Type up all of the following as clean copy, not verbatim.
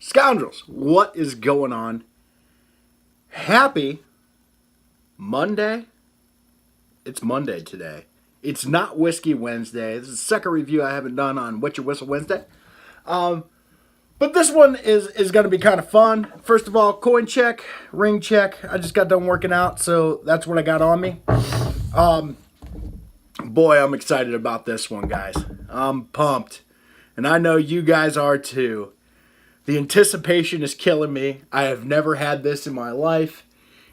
Scoundrels, what is going on? Happy Monday? It's Monday today. It's not Whiskey Wednesday. This is the second review I haven't done on What's Your Whistle Wednesday. But this one is going to be kind of fun. First of all, coin check, ring check. I just got done working out, so that's what I got on me. Boy, I'm excited about this one, guys. I'm pumped. And I know you guys are too. The anticipation is killing me. I have never had this in my life.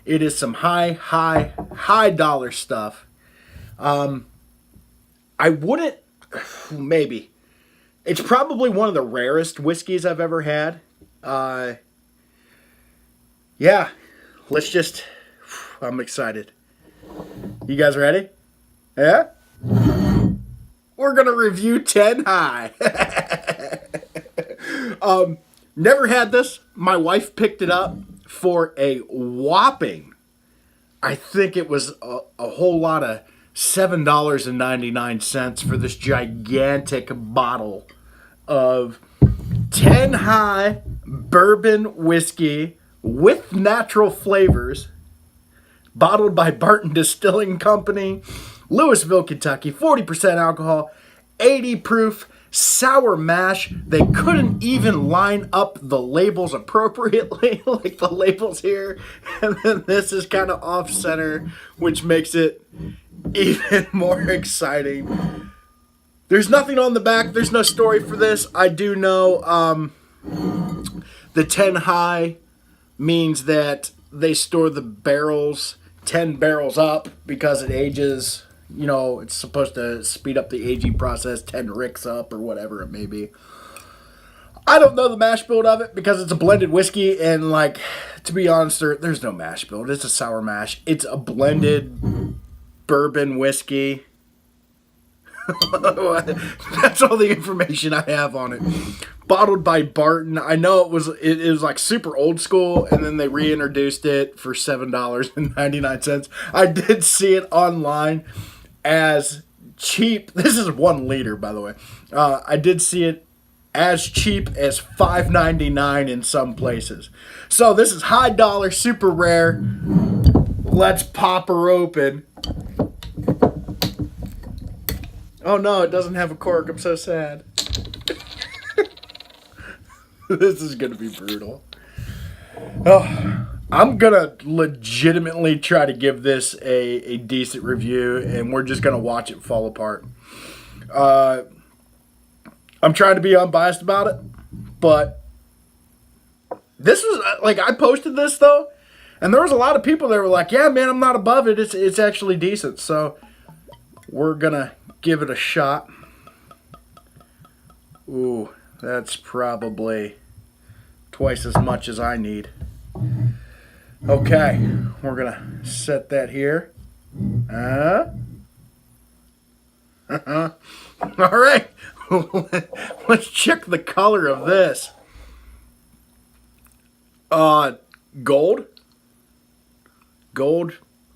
It is some high dollar stuff. I wouldn't, maybe. It's probably one of the rarest whiskeys I've ever had. Yeah, I'm excited. You guys ready? Yeah? We're going to review 10 High. Never had this. My wife picked it up for a whopping, I think it was a whole lot of $7.99 for this gigantic bottle of 10 High bourbon whiskey with natural flavors, bottled by Barton Distilling Company, Louisville, Kentucky, 40% alcohol, 80 proof, sour mash. They couldn't even line up the labels appropriately, like the labels here. And then this is kind of off center, which makes it even more exciting. There's nothing on the back. There's no story for this. I do know the 10 High means that they store the barrels 10 barrels up because it ages. You know, it's supposed to speed up the aging process, 10 ricks up or whatever it may be. I don't know the mash bill of it because it's a blended whiskey, and, like, to be honest, there's no mash bill. It's a sour mash. It's a blended bourbon whiskey. That's all the information I have on it. Bottled by Barton. I know it was like super old school, and then they reintroduced it for $7.99. I did see it online as cheap. This is 1 liter, by the way. I did see it as cheap as $5.99 in some places. So this is high dollar, super rare. Let's pop her open. Oh no, it doesn't have a cork. I'm so sad. This is going to be brutal. Oh, I'm going to legitimately try to give this a decent review, and we're just going to watch it fall apart. I'm trying to be unbiased about it, but this was, like, I posted this, though, and there was a lot of people that were like, yeah, man, I'm not above it. It's actually decent, so we're going to give it a shot. Ooh, that's probably twice as much as I need. Okay, we're going to set that here. All right, let's check the color of this. Gold,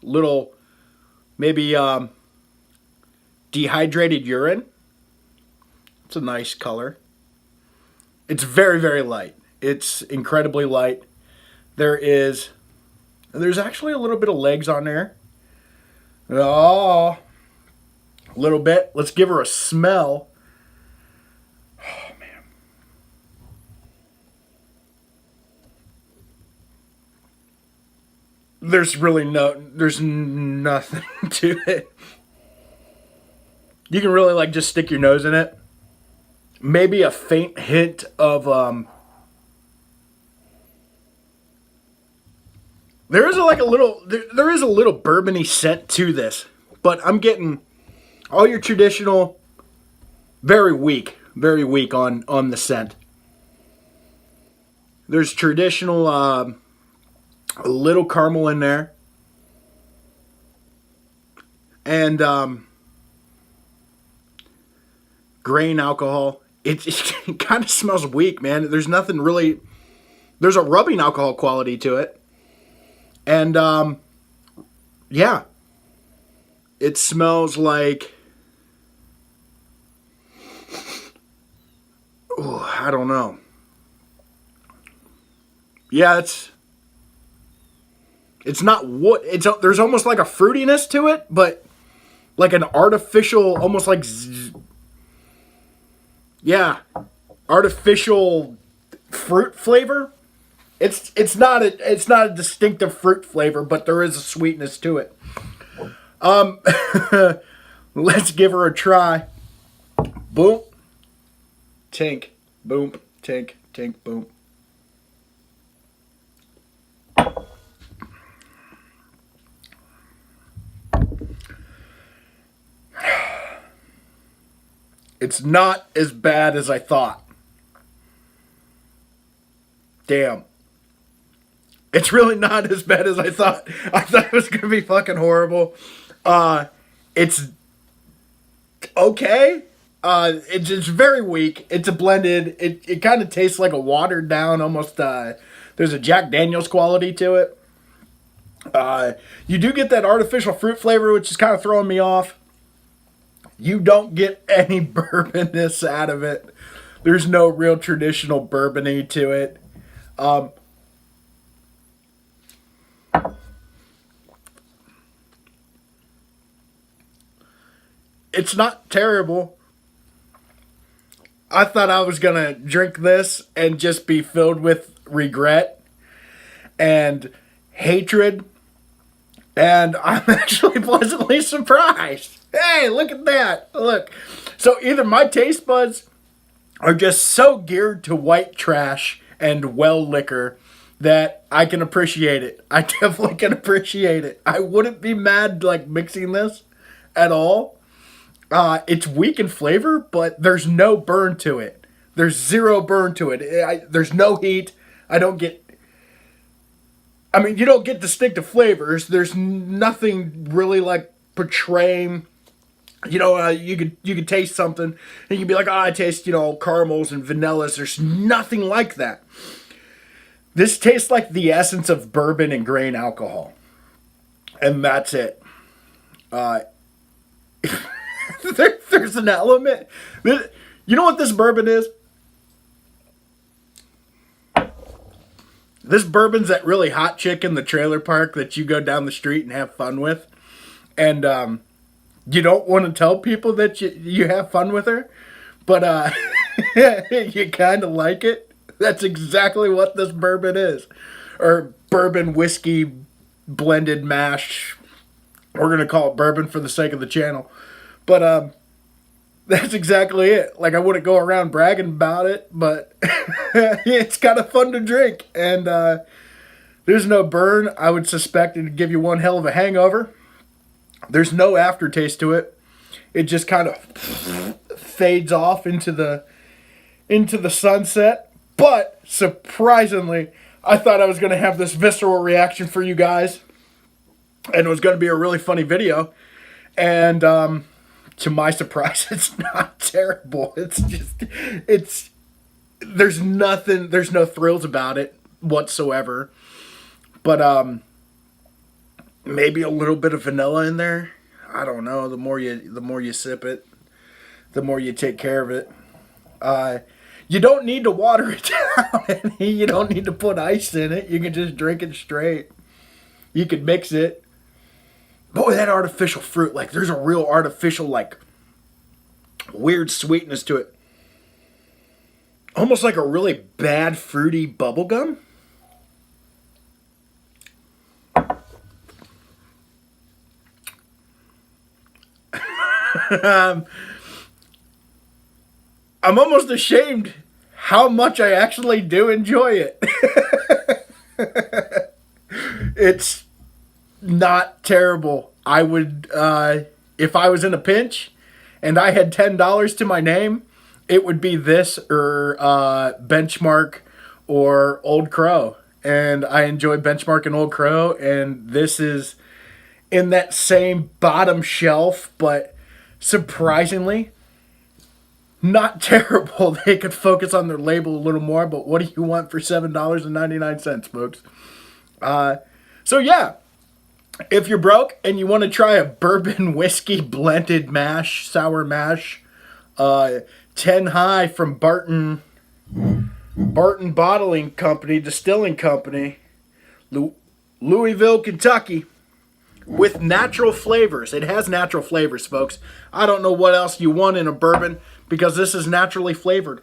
little, maybe, dehydrated urine. It's a nice color. It's very, very light. It's incredibly light. There's actually a little bit of legs on there. Oh, a little bit. Let's give her a smell. Oh, man. There's nothing to it. You can really, like, just stick your nose in it. Maybe a faint hint of, there is a little bourbony scent to this, but I'm getting all your traditional, very weak on the scent. There's traditional, a little caramel in there. And, grain alcohol. It kind of smells weak, man. There's nothing really. There's a rubbing alcohol quality to it. And, yeah. It smells like. Ooh, I don't know. Yeah, it's not wood. There's almost like a fruitiness to it, but like an artificial, almost like yeah, artificial fruit flavor. It's not a distinctive fruit flavor, but there is a sweetness to it. Um, let's give her a try. Boom, tink, boom, tink, tink, boom. It's not as bad as I thought. Damn. It's really not as bad as I thought. I thought it was gonna be fucking horrible. It's okay. It's very weak. It's a blended. It kind of tastes like a watered down, almost. There's a Jack Daniel's quality to it. You do get that artificial fruit flavor, which is kind of throwing me off. You don't get any bourbonness out of it. There's no real traditional bourbony to it. Um, it's not terrible. I thought I was gonna drink this and just be filled with regret and hatred, and I'm actually pleasantly surprised. Hey, look at that! Look, so either my taste buds are just so geared to white trash and well liquor that I can appreciate it. I definitely can appreciate it. I wouldn't be mad like mixing this at all. It's weak in flavor, but there's no burn to it. There's zero burn to it. There's no heat. I don't get. I mean, you don't get distinctive flavors. There's nothing really like portraying. You could taste something and you'd be like, oh, I taste caramels and vanillas. There's nothing like that. This tastes like the essence of bourbon and grain alcohol, and that's it. Uh, there's an element. You know what this bourbon is? This bourbon's that really hot chick in the trailer park that you go down the street and have fun with, and you don't want to tell people that you have fun with her, but you kind of like it. That's exactly what this bourbon is, or bourbon whiskey blended mash. We're gonna call it bourbon for the sake of the channel, but that's exactly it. Like, I wouldn't go around bragging about it, but it's kind of fun to drink, and there's no burn. I would suspect it'd give you one hell of a hangover. There's no aftertaste to it. It just kind of fades off into the sunset. But surprisingly, I thought I was going to have this visceral reaction for you guys, and it was going to be a really funny video. And to my surprise, it's not terrible. There's no thrills about it whatsoever. But maybe a little bit of vanilla in there. I don't know. The more you sip it, the more you take care of it. You don't need to water it down. You don't need to put ice in it. You can just drink it straight. You could mix it. Boy, that artificial fruit, like, there's a real artificial, like, weird sweetness to it. Almost like a really bad fruity bubble gum. I'm almost ashamed how much I actually do enjoy it. It's not terrible. I would, if I was in a pinch and I had $10 to my name, it would be this or Benchmark or Old Crow. And I enjoy Benchmark and Old Crow, and this is in that same bottom shelf, but surprisingly, not terrible. They could focus on their label a little more, but what do you want for $7.99, folks? So yeah, if you're broke and you want to try a bourbon whiskey blended mash, sour mash, 10 High from Barton Barton Bottling Company, Distilling Company, Louisville, Kentucky, with natural flavors. It has natural flavors, folks. I don't know what else you want in a bourbon because this is naturally flavored.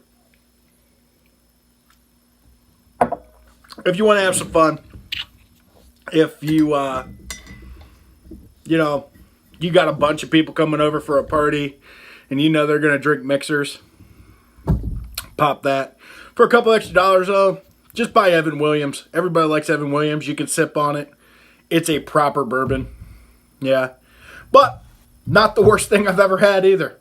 If you want to have some fun, if you, you got a bunch of people coming over for a party and you know they're going to drink mixers, pop that. For a couple extra dollars, though, just buy Evan Williams. Everybody likes Evan Williams. You can sip on it. It's a proper bourbon. Yeah. But not the worst thing I've ever had either.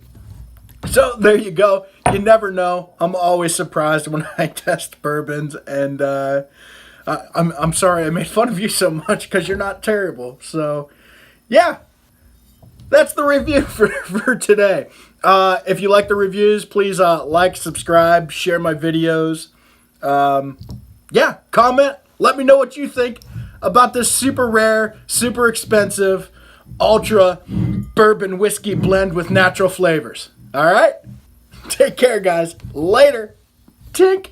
So there you go. You never know. I'm always surprised when I test bourbons. And I'm sorry I made fun of you so much because you're not terrible. So, yeah. That's the review for today. If you like the reviews, please like, subscribe, share my videos. Yeah, comment. Let me know what you think about this super rare, super expensive, ultra bourbon whiskey blend with natural flavors. All right? Take care, guys. Later. Tink.